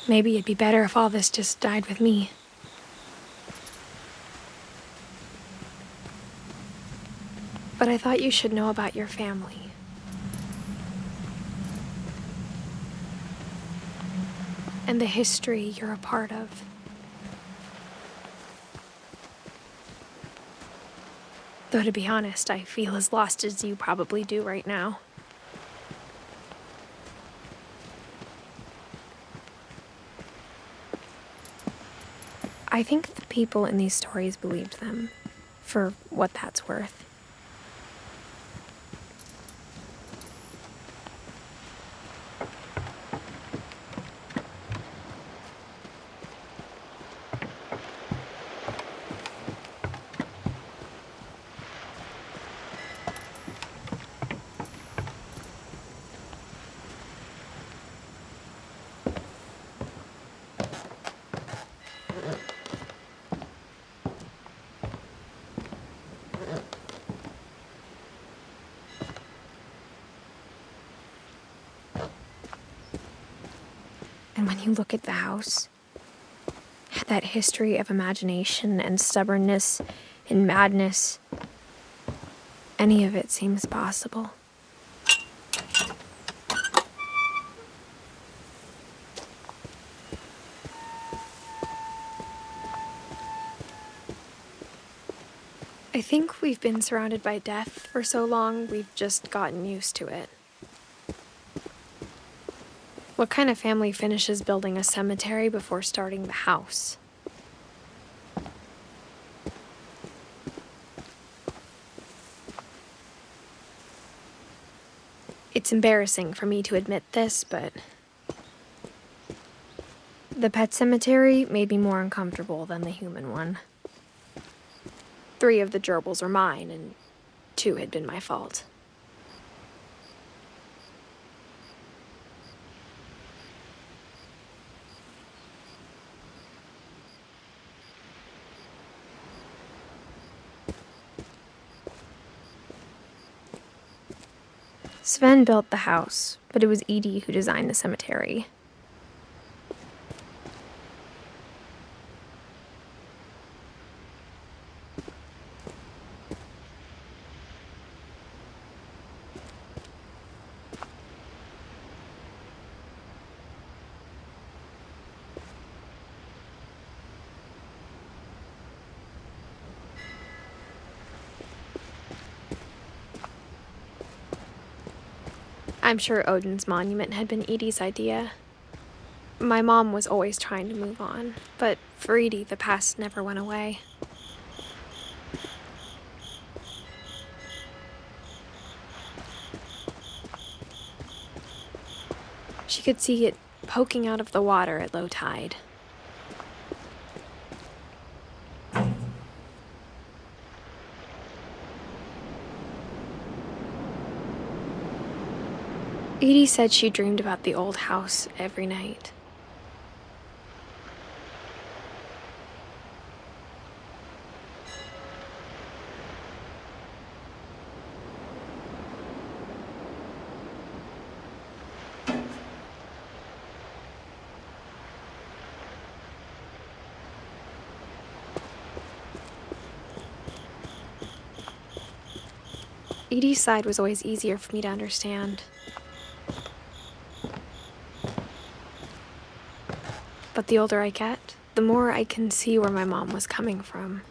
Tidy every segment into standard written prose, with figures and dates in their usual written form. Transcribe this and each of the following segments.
Maybe it'd be better if all this just died with me. But I thought you should know about your family. And the history you're a part of. Though to be honest, I feel as lost as you probably do right now. I think the people in these stories believed them, for what that's worth. And when you look at the house, that history of imagination and stubbornness and madness, any of it seems possible. I think we've been surrounded by death for so long, we've just gotten used to it. What kind of family finishes building a cemetery before starting the house? It's embarrassing for me to admit this, but the pet cemetery made me more uncomfortable than the human one. 3 of the gerbils were mine, and 2 had been my fault. Sven built the house, but it was Edie who designed the cemetery. I'm sure Odin's monument had been Edie's idea. My mom was always trying to move on, but for Edie, the past never went away. She could see it poking out of the water at low tide. Edie said she dreamed about the old house every night. Edie's side was always easier for me to understand. But the older I get, the more I can see where my mom was coming from.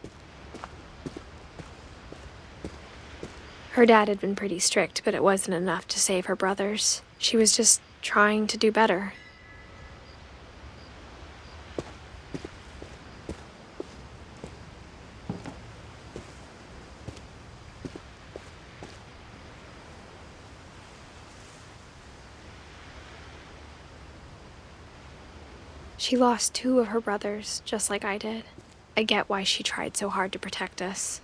Her dad had been pretty strict, but it wasn't enough to save her brothers. She was just trying to do better. She lost 2 of her brothers, just like I did. I get why she tried so hard to protect us.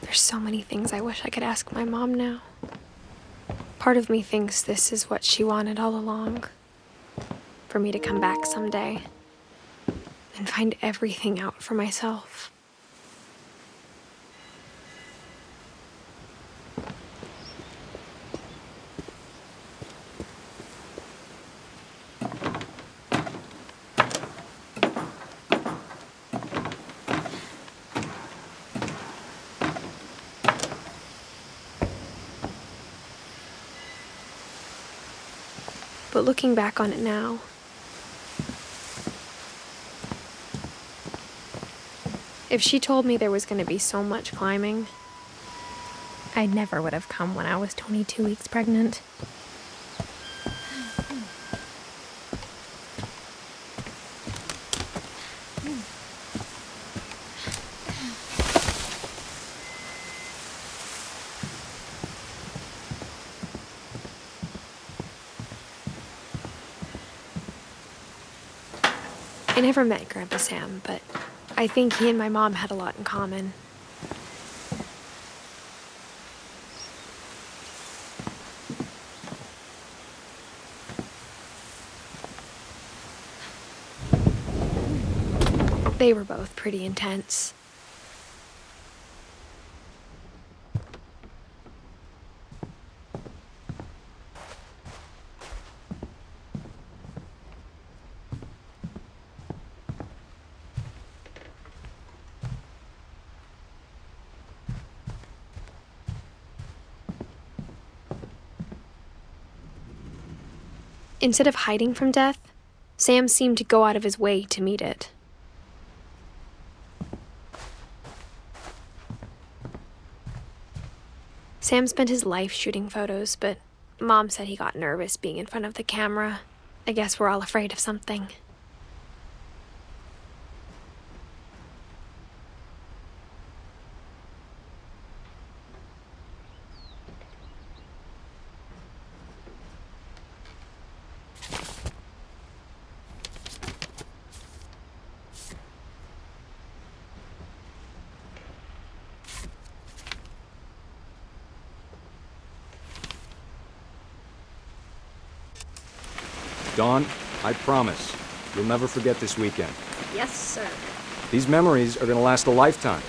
There's so many things I wish I could ask my mom now. Part of me thinks this is what she wanted all along. For me to come back someday and find everything out for myself. But looking back on it now, if she told me there was going to be so much climbing, I never would have come when I was 22 weeks pregnant. I never met Grandpa Sam, but I think he and my mom had a lot in common. They were both pretty intense. Instead of hiding from death, Sam seemed to go out of his way to meet it. Sam spent his life shooting photos, but Mom said he got nervous being in front of the camera. I guess we're all afraid of something. Dawn, I promise, you'll never forget this weekend. Yes, sir. These memories are gonna last a lifetime.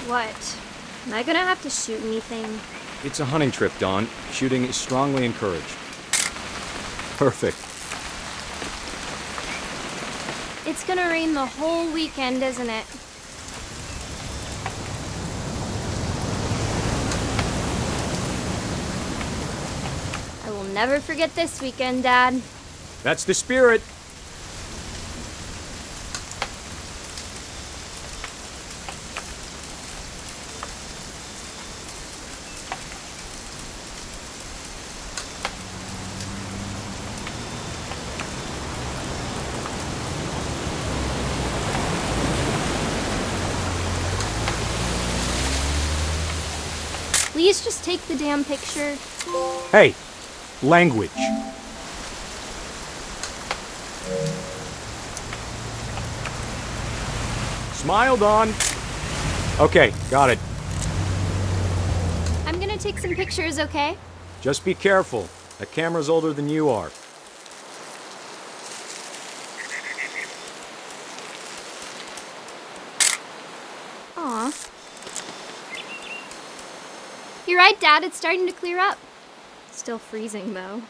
What? Am I gonna have to shoot anything? It's a hunting trip, Dawn. Shooting is strongly encouraged. Perfect. It's gonna rain the whole weekend, isn't it? I will never forget this weekend, Dad. That's the spirit. Please just take the damn picture. Hey, language. Smile, Dawn. Okay, got it. I'm gonna take some pictures, okay? Just be careful. That camera's older than you are. Aw. You're right, Dad. It's starting to clear up. Still freezing, though.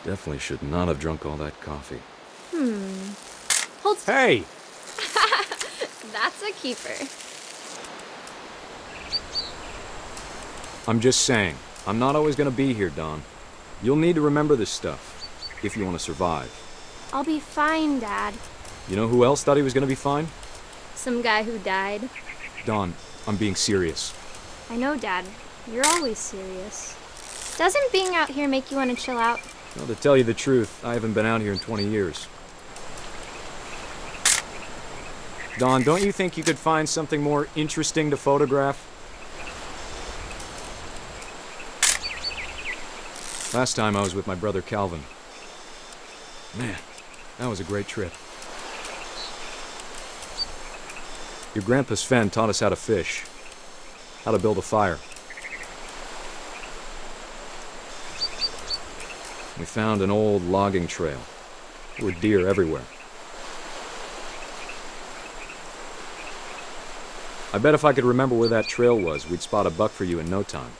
Definitely should not have drunk all that coffee. Hold still. Hey! That's a keeper. I'm just saying, I'm not always gonna be here, Dawn. You'll need to remember this stuff, if you want to survive. I'll be fine, Dad. You know who else thought he was gonna be fine? Some guy who died. Dawn, I'm being serious. I know, Dad. You're always serious. Doesn't being out here make you want to chill out? Well, to tell you the truth, I haven't been out here in 20 years. Dawn, don't you think you could find something more interesting to photograph? Last time I was with my brother Calvin. Man, that was a great trip. Your grandpa Sven taught us how to fish, how to build a fire. We found an old logging trail. There were deer everywhere. I bet if I could remember where that trail was, we'd spot a buck for you in no time.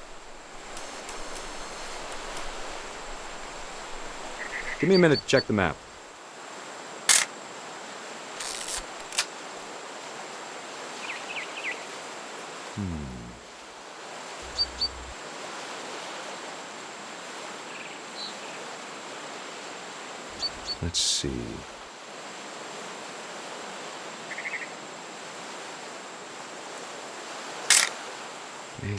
Give me a minute to check the map. Let's see.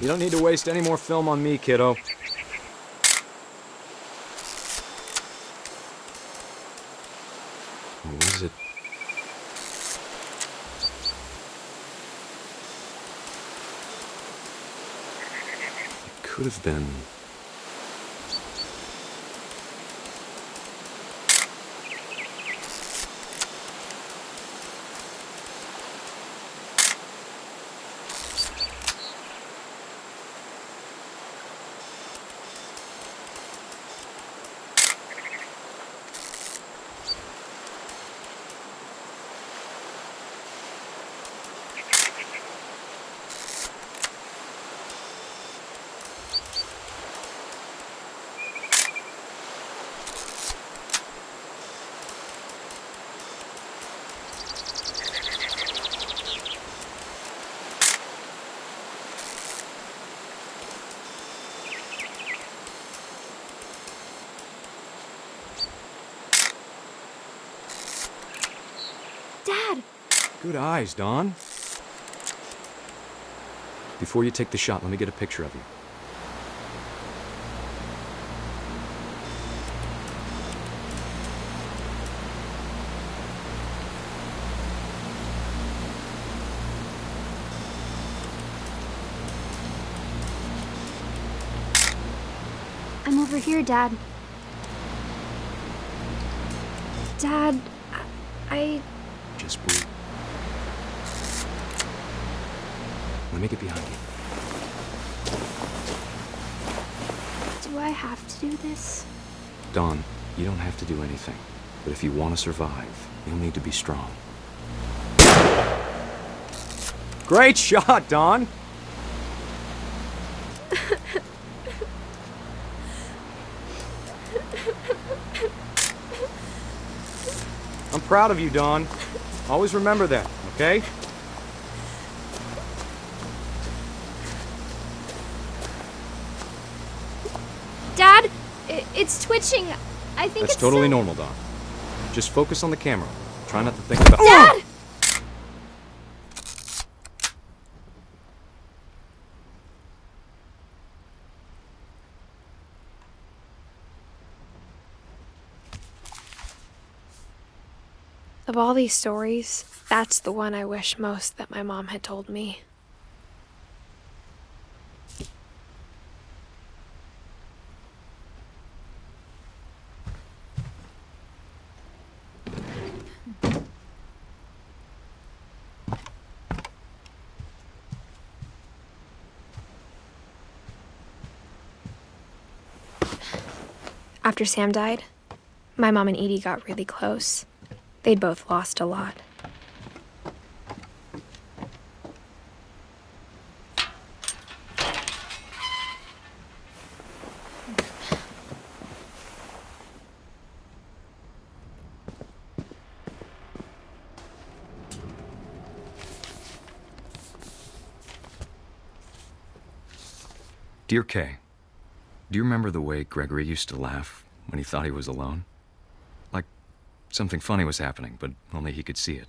You don't need to waste any more film on me, kiddo. What is it? It could have been... Dad! Good eyes, Dawn. Before you take the shot, let me get a picture of you. I'm over here, Dad. Dad, I... Just breathe. Let me get behind you. Do I have to do this? Dawn, you don't have to do anything. But if you want to survive, you'll need to be strong. Great shot, Dawn! I'm proud of you, Dawn. Always remember that, okay? Dad, it's twitching. I think That's it's totally so... normal, Dawn. Just focus on the camera. Try not to think about... Dad! Of all these stories, that's the one I wish most that my mom had told me. After Sam died, my mom and Edie got really close. They'd both lost a lot. Dear Kay, do you remember the way Gregory used to laugh when he thought he was alone? Like something funny was happening, but only he could see it.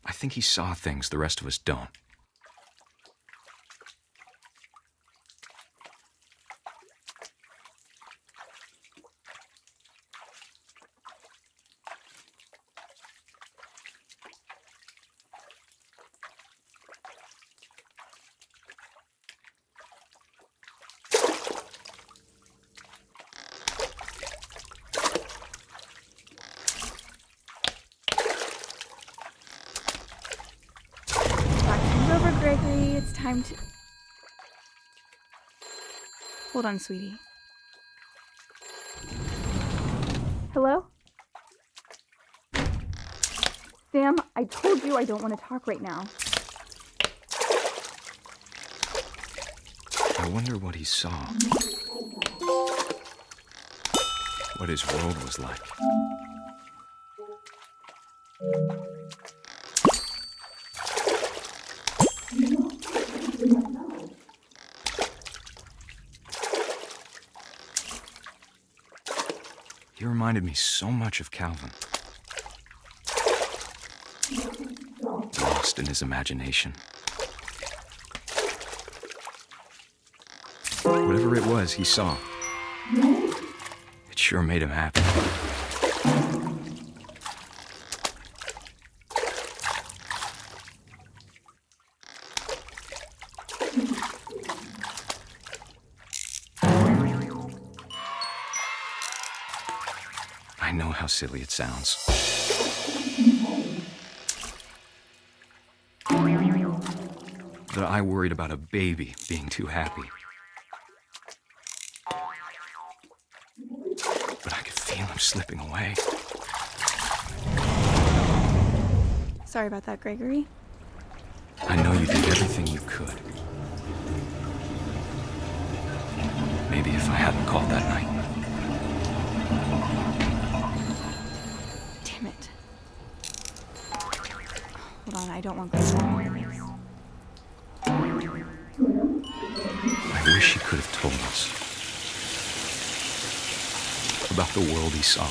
I think he saw things the rest of us don't. Talking's over, Gregory. It's time to... Hold on, sweetie. Hello? Sam, I told you I don't want to talk right now. I wonder what he saw. What his world was like. He reminded me so much of Calvin. Lost in his imagination. Whatever it was he saw, it sure made him happy. I know how silly it sounds. That I worried about a baby being too happy. But I could feel him slipping away. Sorry about that, Gregory. I know you did everything you could. Maybe if I hadn't called that night. Damn it. Hold on, I don't want Gregory to hear this. I wish he could have told us about the world he saw.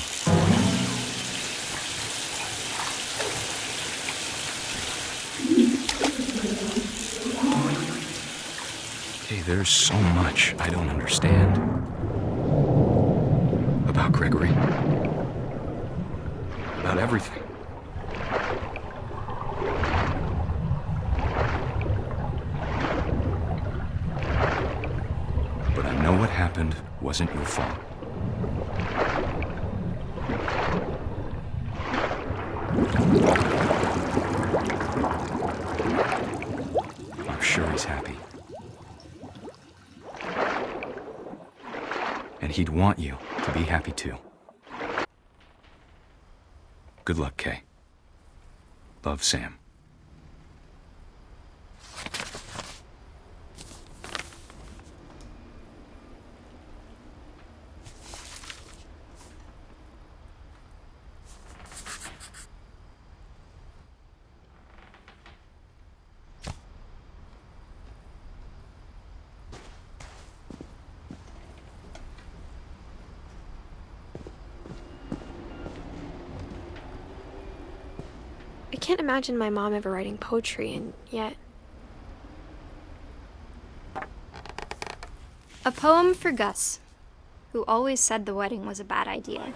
Hey, there's so much I don't understand about Gregory. About everything. But I know what happened wasn't your fault. I'm sure he's happy. And he'd want you to be happy too. Good luck, Kay. Love, Sam. I can't imagine my mom ever writing poetry, and yet... A poem for Gus, who always said the wedding was a bad idea.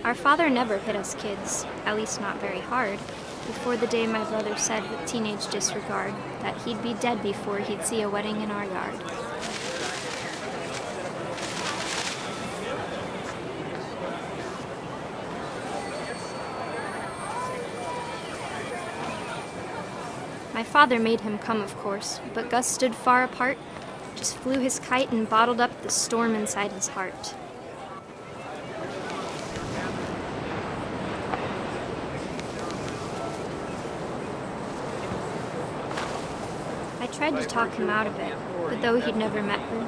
Our father never hit us kids, at least not very hard, before the day my brother said with teenage disregard that he'd be dead before he'd see a wedding in our yard. My father made him come, of course, but Gus stood far apart, just flew his kite and bottled up the storm inside his heart. I tried to talk him out of it, but though he'd never met her,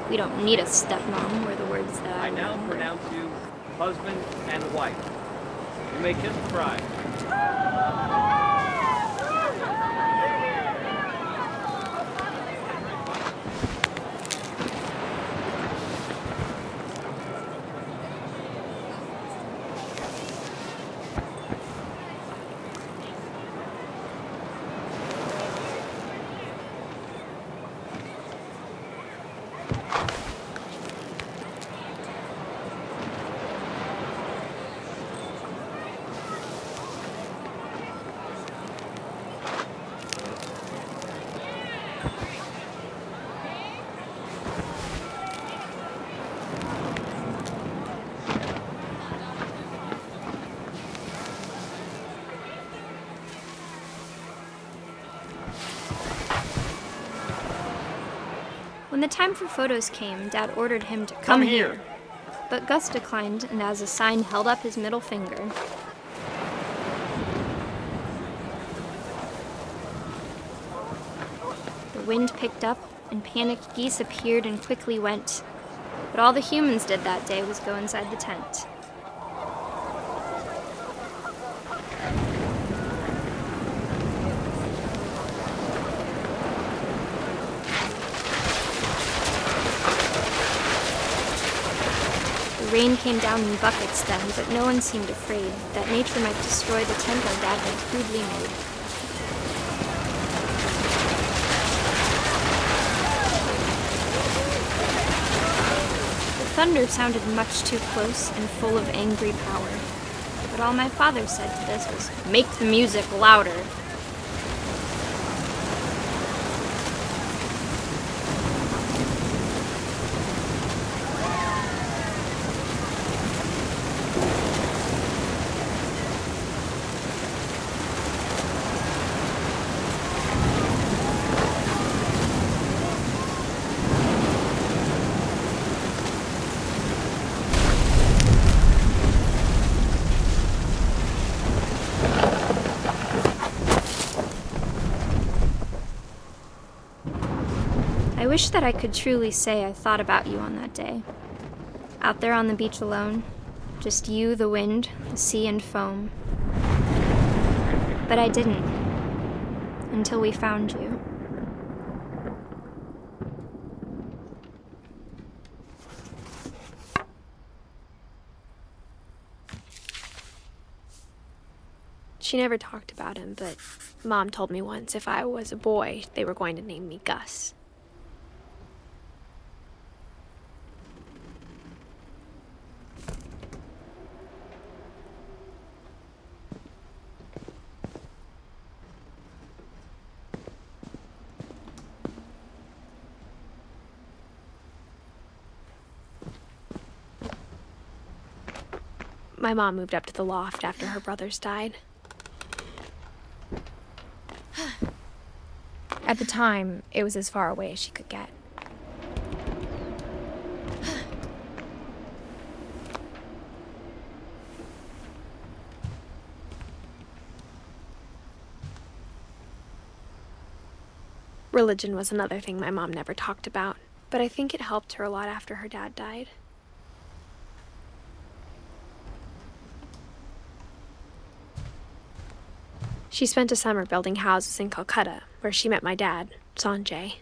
"We don't need a stepmom," were the words that I now remember. pronounce you husband and wife. You may kiss the bride. the time for photos came, Dad ordered him to come here. But Gus declined and as a sign held up his middle finger. The wind picked up and panicked geese appeared and quickly went. But all the humans did that day was go inside the tent. The rain came down in buckets then, but no one seemed afraid that nature might destroy the tent our dad had crudely made. The thunder sounded much too close and full of angry power. But all my father said to this was, "Make the music louder." I wish that I could truly say I thought about you on that day. Out there on the beach alone, just you, the wind, the sea, and foam. But I didn't, until we found you. She never talked about him, but Mom told me once if I was a boy, they were going to name me Gus. My mom moved up to the loft after her brothers died. At the time, it was as far away as she could get. Religion was another thing my mom never talked about, but I think it helped her a lot after her dad died. She spent a summer building houses in Calcutta, where she met my dad, Sanjay.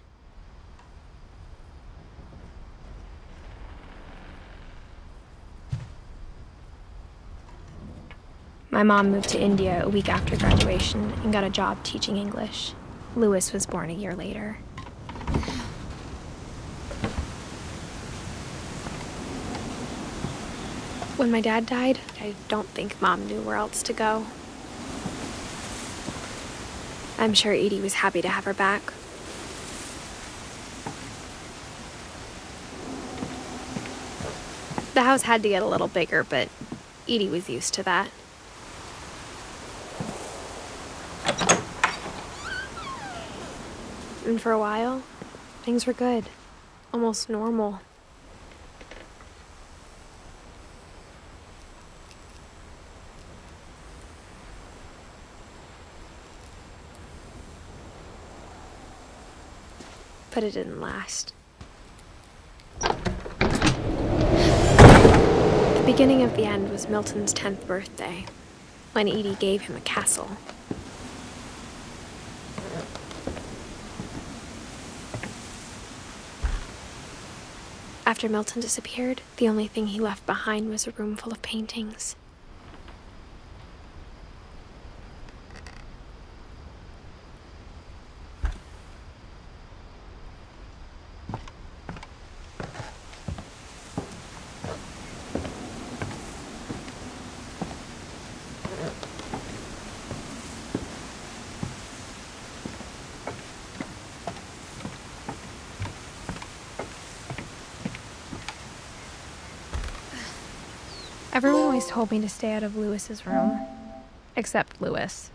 My mom moved to India a week after graduation and got a job teaching English. Louis was born a year later. When my dad died, I don't think Mom knew where else to go. I'm sure Edie was happy to have her back. The house had to get a little bigger, but Edie was used to that. And for a while, things were good, almost normal. But it didn't last. The beginning of the end was Milton's 10th birthday, when Edie gave him a castle. After Milton disappeared, the only thing he left behind was a room full of paintings. Everyone always told me to stay out of Louis's room, except Louis.